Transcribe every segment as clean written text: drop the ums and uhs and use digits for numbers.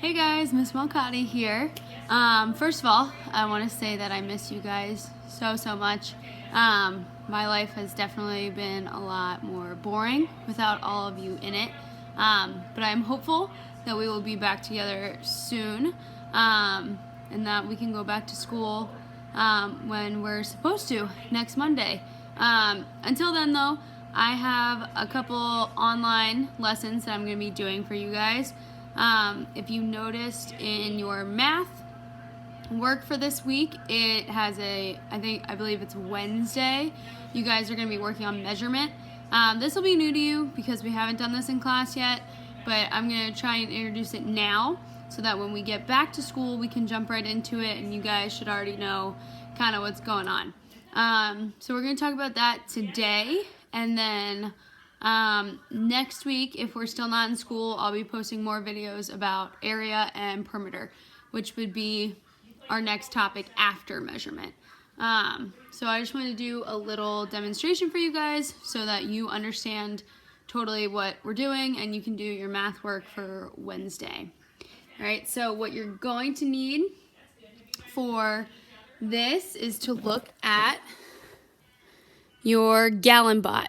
Hey guys, Miss Malcati here. First of all, I want to say that I miss you guys so much. My life has definitely been a lot more boring without all of you in it. But I'm hopeful that we will be back together soon, and that we can go back to school when we're supposed to next Monday. Until then, though, I have a couple online lessons that I'm going to be doing for you guys. If you noticed in your math work for this week, it has I believe it's Wednesday. You guys are going to be working on measurement. This will be new to you because we haven't done this in class yet, but I'm going to try and introduce it now so that when we get back to school, we can jump right into it and you guys should already know kind of what's going on. So we're going to talk about that today, and then next week, if we're still not in school, I'll be posting more videos about area and perimeter, which would be our next topic after measurement. So I just wanted to do a little demonstration for you guys so that you understand totally what we're doing and you can do your math work for Wednesday. All right, so what you're going to need for this is to look at your GallonBot.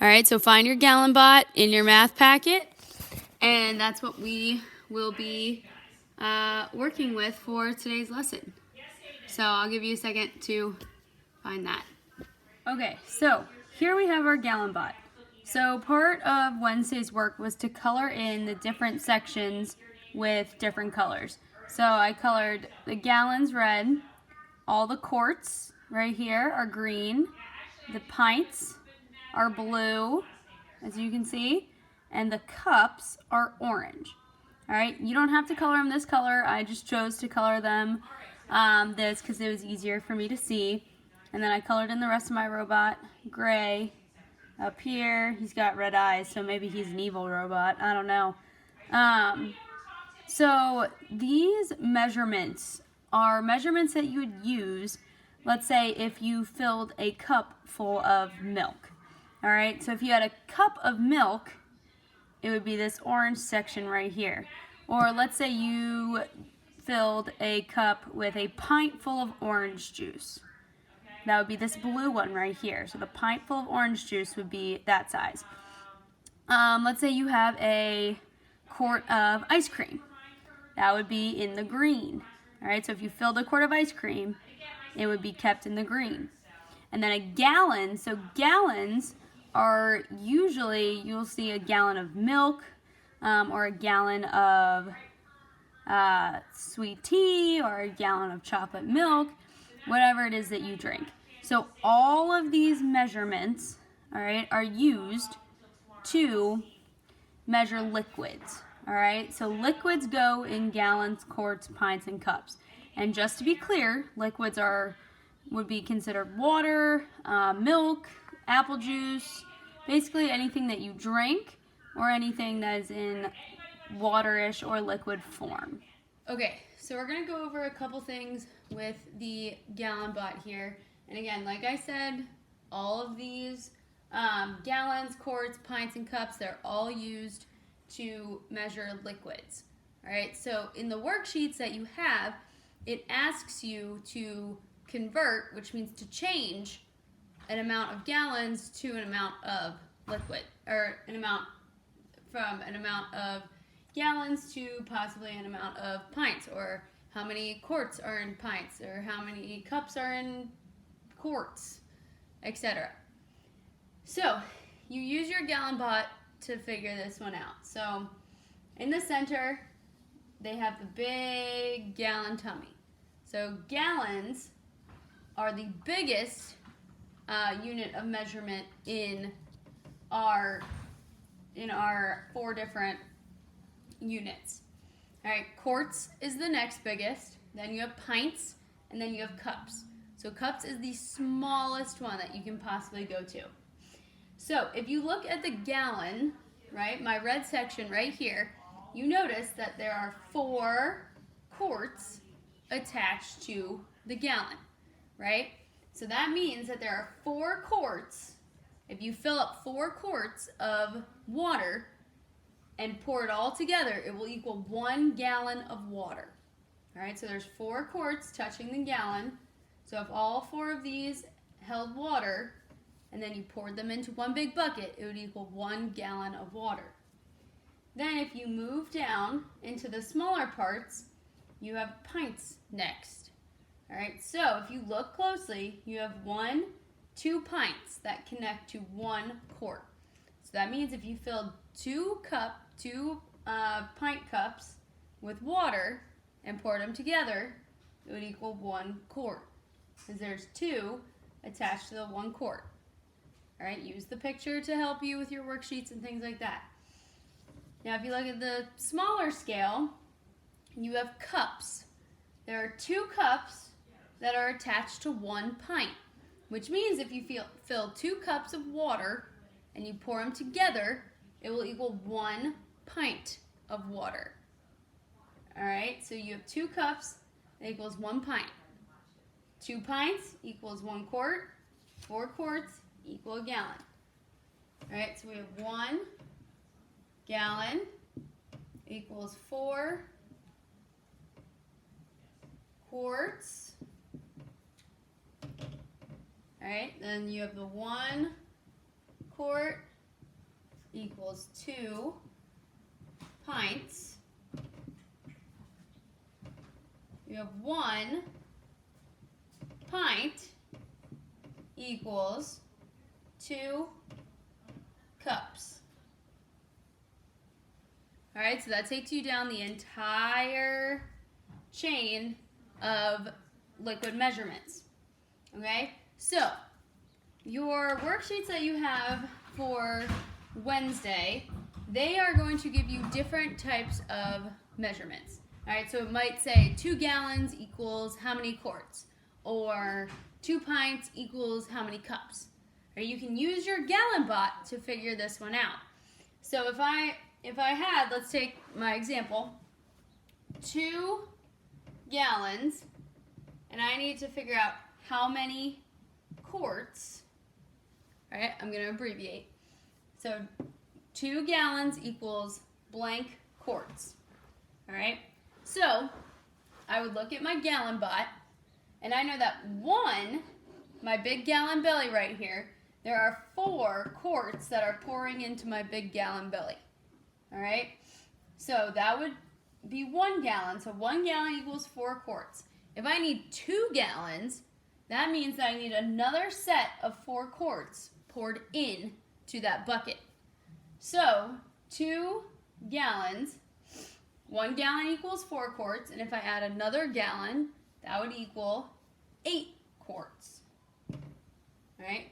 All right, so find your GallonBot in your math packet, and that's what we will be working with for today's lesson. So I'll give you a second to find that. Okay, so here we have our GallonBot. So part of Wednesday's work was to color in the different sections with different colors. So I colored the gallons red, all the quarts right here are green, the pints are blue, as you can see, and the cups are orange. All right, you don't have to color them this color. I just chose to color them this because it was easier for me to see. And then I colored in the rest of my robot gray. Up here, he's got red eyes, so maybe he's an evil robot. I don't know. So these measurements are measurements that you would use, let's say, if you filled a cup full of milk. All right, so if you had a cup of milk, it would be this orange section right here. Or let's say you filled a cup with a pint full of orange juice. That would be this blue one right here. So the pint full of orange juice would be that size. Let's say you have a quart of ice cream. That would be in the green. All right, so if you filled a quart of ice cream, it would be kept in the green. And then a gallon, so gallons are usually, you'll see a gallon of milk or a gallon of sweet tea or a gallon of chocolate milk, whatever it is that you drink. So all of these measurements, all right, are used to measure liquids, all right? So liquids go in gallons, quarts, pints, and cups. And just to be clear, liquids would be considered water, milk, apple juice, basically anything that you drink or anything that is in waterish or liquid form. Okay, so we're gonna go over a couple things with the GallonBot here. And again, like I said, all of these gallons, quarts, pints, and cups, they're all used to measure liquids. All right, so in the worksheets that you have, it asks you to convert, which means to change an amount of gallons to an amount of liquid, or from an amount of gallons to possibly an amount of pints, or how many quarts are in pints, or how many cups are in quarts, etc. So you use your GallonBot to figure this one out. So in the center, they have the big gallon tummy. So gallons are the biggest unit of measurement in our 4 different units. All right, quarts is the next biggest, then you have pints, and then you have cups. So cups is the smallest one that you can possibly go to. So if you look at the gallon, right, my red section right here, you notice that there are 4 quarts attached to the gallon, right? So that means that there are 4 quarts. If you fill up 4 quarts of water, and pour it all together, it will equal 1 gallon of water. All right, so there's 4 quarts touching the gallon. So if all 4 of these held water, and then you poured them into one big bucket, it would equal 1 gallon of water. Then if you move down into the smaller parts, you have pints next. All right, so if you look closely, you have 2 pints that connect to 1 quart. So that means if you filled 2 pint cups with water and poured them together, it would equal 1 quart, because there's 2 attached to the 1 quart. All right, use the picture to help you with your worksheets and things like that. Now, if you look at the smaller scale, you have cups. There are 2 cups that are attached to 1 pint, which means if you fill 2 cups of water and you pour them together, it will equal 1 pint of water. All right, so you have 2 cups that equals 1 pint. 2 pints equals 1 quart. 4 quarts equal a gallon. All right, so we have 1 gallon equals 4 quarts. All right, then you have the 1 quart equals 2 pints. You have 1 pint equals 2 cups. All right, so that takes you down the entire chain of liquid measurements. Okay, so your worksheets that you have for Wednesday, they are going to give you different types of measurements. All right, so it might say 2 gallons equals how many quarts, or 2 pints equals how many cups. Or you can use your gallon bot to figure this one out. So if I had, let's take my example, 2 gallons, and I need to figure out how many quarts. All right, I'm going to abbreviate. So 2 gallons equals blank quarts. All right, so I would look at my gallon bot, and I know that my big gallon belly right here, there are 4 quarts that are pouring into my big gallon belly. All right, so that would be 1 gallon. So 1 gallon equals 4 quarts. If I need 2 gallons, that means that I need another set of 4 quarts poured in to that bucket. So 2 gallons, 1 gallon equals 4 quarts, and if I add another gallon, that would equal 8 quarts. All right,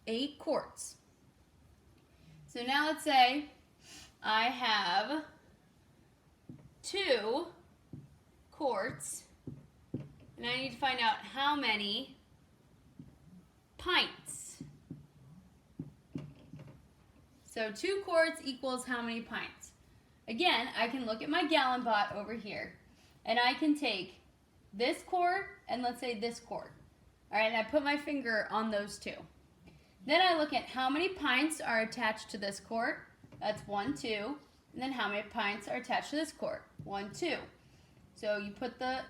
8 quarts. So now let's say I have 2 quarts, and I need to find out how many pints. So 2 quarts equals how many pints? Again, I can look at my gallon bot over here, and I can take this quart and let's say this quart. All right, and I put my finger on those 2. Then I look at how many pints are attached to this quart. That's 1, 2. And then how many pints are attached to this quart? 1, 2. So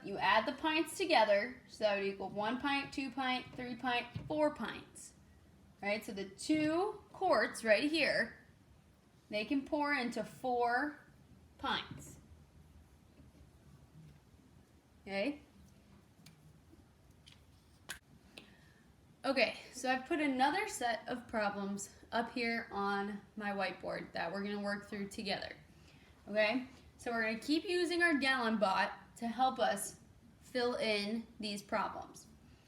you add the pints together, so that would equal 1 pint, 2 pint, 3 pint, 4 pints. All right, so the 2 quarts right here, they can pour into 4 pints. Okay? Okay, so I've put another set of problems up here on my whiteboard that we're going to work through together. Okay, so we're going to keep using our gallon bot to help us fill in these problems.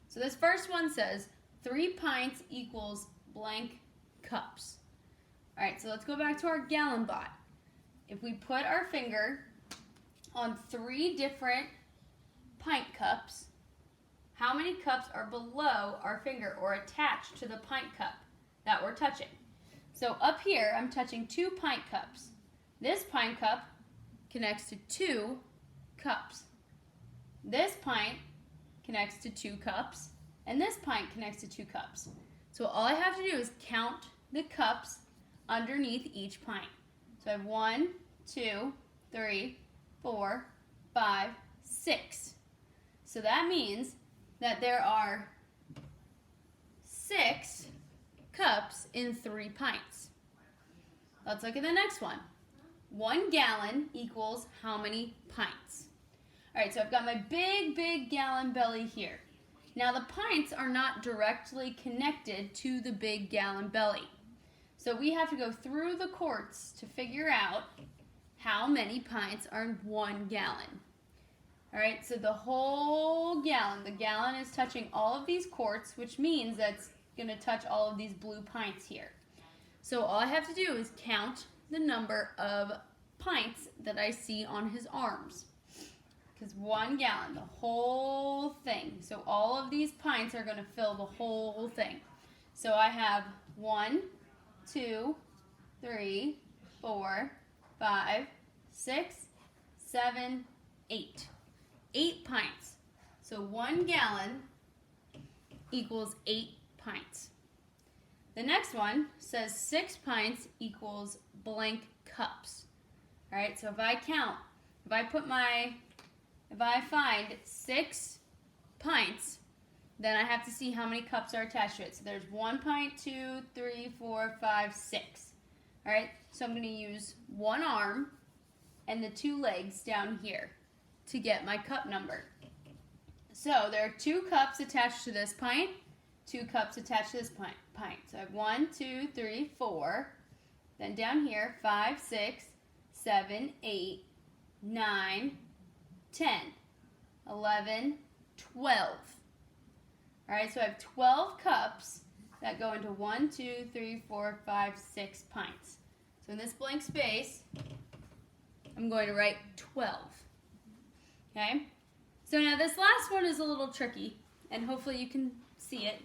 So this first one says 3 pints equals blank cups. All right, so let's go back to our gallon bot. If we put our finger on 3 different pint cups, how many cups are below our finger or attached to the pint cup that we're touching? So up here, I'm touching 2 pint cups. This pint cup connects to 2 cups. This pint connects to 2 cups, and this pint connects to 2 cups. So all I have to do is count the cups underneath each pint. So I have 1, 2, 3, 4, 5, 6. So that means that there are 6 cups in 3 pints. Let's look at the next one. 1 gallon equals how many pints? All right, so I've got my big gallon belly here. Now the pints are not directly connected to the big gallon belly. So we have to go through the quarts to figure out how many pints are in 1 gallon. All right, so the whole gallon, the gallon is touching all of these quarts, which means that's gonna touch all of these blue pints here. So all I have to do is count the number of pints that I see on his arms. Because 1 gallon, the whole thing. So all of these pints are gonna fill the whole thing. So I have 1, 2, 3, 4, 5, 6, 7, 8. 8 pints. So 1 gallon equals 8 pints. The next one says 6 pints equals blank cups. All right, so if I count, if I find 6 pints, then I have to see how many cups are attached to it. So there's 1 pint, 2, 3, 4, 5, 6. All right, so I'm going to use 1 arm and the 2 legs down here to get my cup number. So there are 2 cups attached to this pint, 2 cups attached to this pint. So I have 1, 2, 3, 4. Then down here, 5, 6, 7, 8, 9, 10, 11, 12. All right, so I have 12 cups that go into 1, 2, 3, 4, 5, 6 pints. So in this blank space, I'm going to write 12. Okay? So now this last one is a little tricky, and hopefully you can see it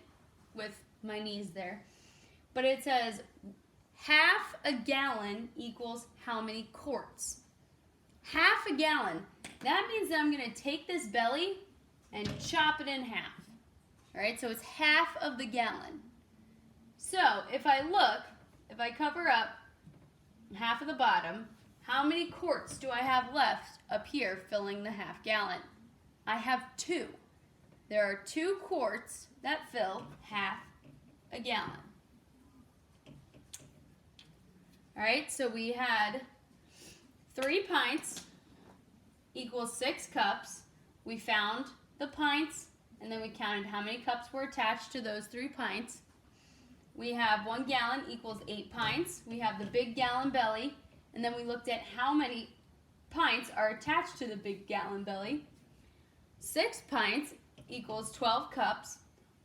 with my knees there. But it says half a gallon equals how many quarts? Half a gallon. That means that I'm going to take this belly and chop it in half. All right, so it's half of the gallon. So if I look, if I cover up half of the bottom, how many quarts do I have left up here filling the half gallon? I have 2. There are 2 quarts that fill half a gallon. All right, so we had 3 pints equals 6 cups. We found the pints, and then we counted how many cups were attached to those 3 pints. We have 1 gallon equals 8 pints. We have the big gallon belly, and then we looked at how many pints are attached to the big gallon belly. 6 pints equals 12 cups.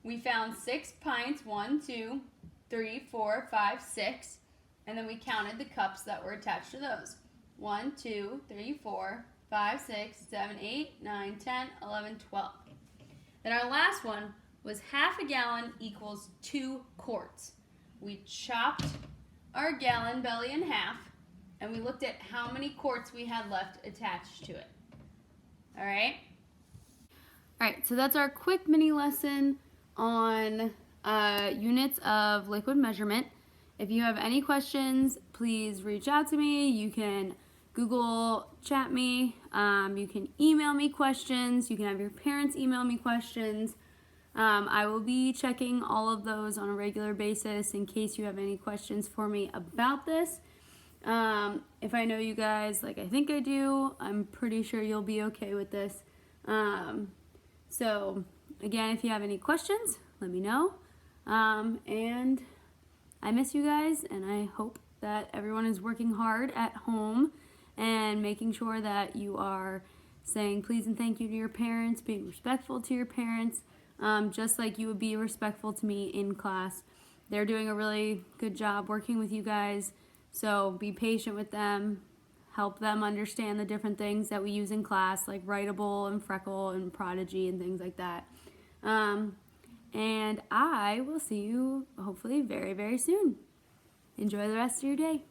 We found 6 pints, 1, 2, 3, 4, 5, 6, and then we counted the cups that were attached to those. 1, 2, 3, 4, 5, 6, 7, 8, 9, 10, 11, 12. Then our last one was half a gallon equals 2 quarts. We chopped our gallon belly in half, and we looked at how many quarts we had left attached to it. All right? All right, so that's our quick mini lesson on units of liquid measurement. If you have any questions, please reach out to me. You can Google chat me. You can email me questions. You can have your parents email me questions. I will be checking all of those on a regular basis in case you have any questions for me about this. If I know you guys like I think I do, I'm pretty sure you'll be okay with this. So again, if you have any questions, let me know. And I miss you guys, and I hope that everyone is working hard at home and making sure that you are saying please and thank you to your parents, being respectful to your parents, just like you would be respectful to me in class. They're doing a really good job working with you guys, so be patient with them. Help them understand the different things that we use in class, like Writable and Freckle and Prodigy and things like that. And I will see you hopefully very, very soon. Enjoy the rest of your day.